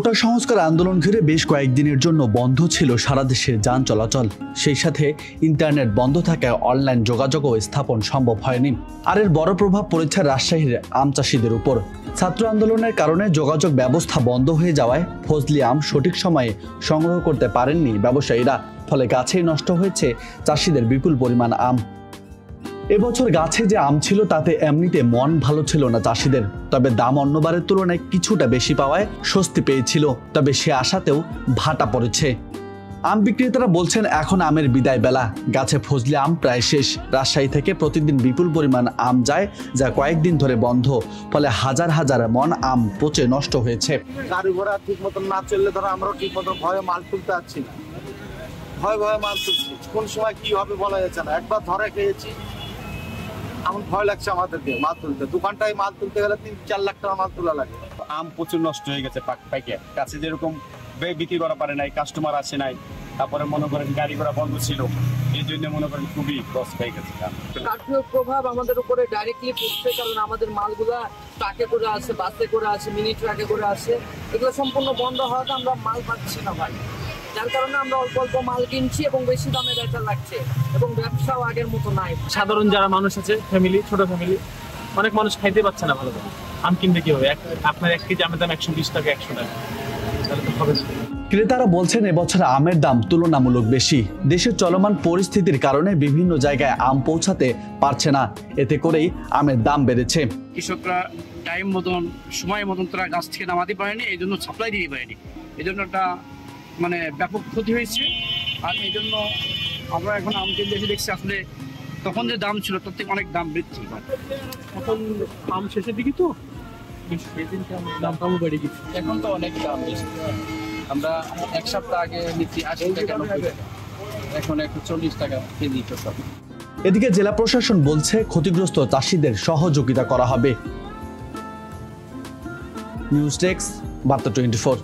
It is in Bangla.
কোটা সংস্কার আন্দোলন ঘিরে বেশ কয়েকদিনের জন্য বন্ধ ছিল সারা দেশের যান চলাচল। সেই সাথে ইন্টারনেট বন্ধ থাকায় অনলাইন যোগাযোগও স্থাপন সম্ভব হয়নি। আর এর বড় প্রভাব পড়েছে রাজশাহীর আম চাষিদের উপর। ছাত্র আন্দোলনের কারণে যোগাযোগ ব্যবস্থা বন্ধ হয়ে যাওয়ায় ফজলি আম সঠিক সময়ে সংগ্রহ করতে পারেননি ব্যবসায়ীরা। ফলে গাছেই নষ্ট হয়েছে চাষিদের বিপুল পরিমাণ আম। এবছর গাছে যে আম ছিল তাতে এমনিতে মন ভালো ছিল না চাষিদের, তবে দাম অন্যবারের তুলনায় কিছুটা বেশি পাওয়ায় স্বস্তি পেয়েছিল। তবে সে আশাতেও ভাটা পড়েছে। আম বিক্রেতারা বলছেন এখন আমের বিদায় বেলা। গাছে ফজলি আম প্রায় শেষ। রাজশাহী থেকে প্রতিদিন বিপুল পরিমাণ আম যায়, যা কয়েকদিন ধরে বন্ধ। ফলে হাজার হাজার মন আম পচে নষ্ট হয়েছে। গাড়ি ঘোড়া ঠিক মতন না চললে ধরো আমরা ঠিক মতন ভয়ে মাল তুলতে পারছি না, ভয়ে মাল তুলছি। কোন সময় কি হবে বলা যাচ্ছে না। একবার ধরে খেয়েছি, এমন ভয় লাগছে আমাদেরকে মাল তুলতে। দোকানটায় মাল তুলতে গেলে 3-4 লাখ টাকা মাল তোলা লাগে। আম প্রচুর নষ্ট হয়ে গেছে পাইকে। কাছে যেরকম বিক্রি করা পারে নাই, কাস্টমার আসে নাই, তারপরে মনে করেন গাড়ি ঘোড়া বন্ধ ছিল, এই জন্য মনে করেন খুবই লস হয়ে গেছে। কার্ফিউর প্রভাব আমাদের উপরে ডাইরেক্টলি পড়ছে, কারণ আমাদের মালগুলা ট্রাকে করে আসে, বাসে করে আসে, মিনি ট্রাকে করে আসে। এগুলো সম্পূর্ণ বন্ধ হওয়াতে আমরা মাল পাচ্ছি না ভাই। যার কারণে আমরা অল্প অল্প মাল কিনছি এবং বেশি দামে বেচা লাগছে, এবং ব্যবসাও আগের মতো নাই। সাধারণ যারা মানুষ আছে, ফ্যামিলি, ছোট ফ্যামিলি, অনেক মানুষ খাইতে পারছে না ভালো করে। আম কিনতে কি হবে? আপনার 1 কেজি আমের দাম 120 টাকা, 100 টাকা, তাহলে তো হবে না। ক্রেতারা বলছেন এবছর আমের দাম তুলনামূলক বেশি। দেশের চলমান পরিস্থিতির কারণে বিভিন্ন জায়গায় আম পৌঁছাতে পারছে না, এতে করেই আমের দাম বেড়েছে। কৃষকরা টাইম মতন, সময় মতন তারা গাছ থেকে নামাতে পারেনি, এই জন্য সাপ্লাই দিতে পারেনি। এই জন্য একটা মানে ব্যাপক ক্ষতি হয়েছে। আর এই জন্য আমরা এখন আম কিনতে এসে দেখছি আসলে তখন যে দাম ছিল তার থেকে অনেক দাম বৃদ্ধি। এখন আম শেষের দিকে তো দাম কম বেড়ে গেছে। এখন তো অনেক দাম বেশি। আমরা 1 সপ্তাহ আগে নিচ্ছি 80 টাকা, 90 টাকা, এখন 140 টাকা কেজি। এদিকে জেলা প্রশাসন বলছে ক্ষতিগ্রস্ত চাষিদের সহযোগিতা করা হবে। নিউজ ডেস্ক, বার্তা 24।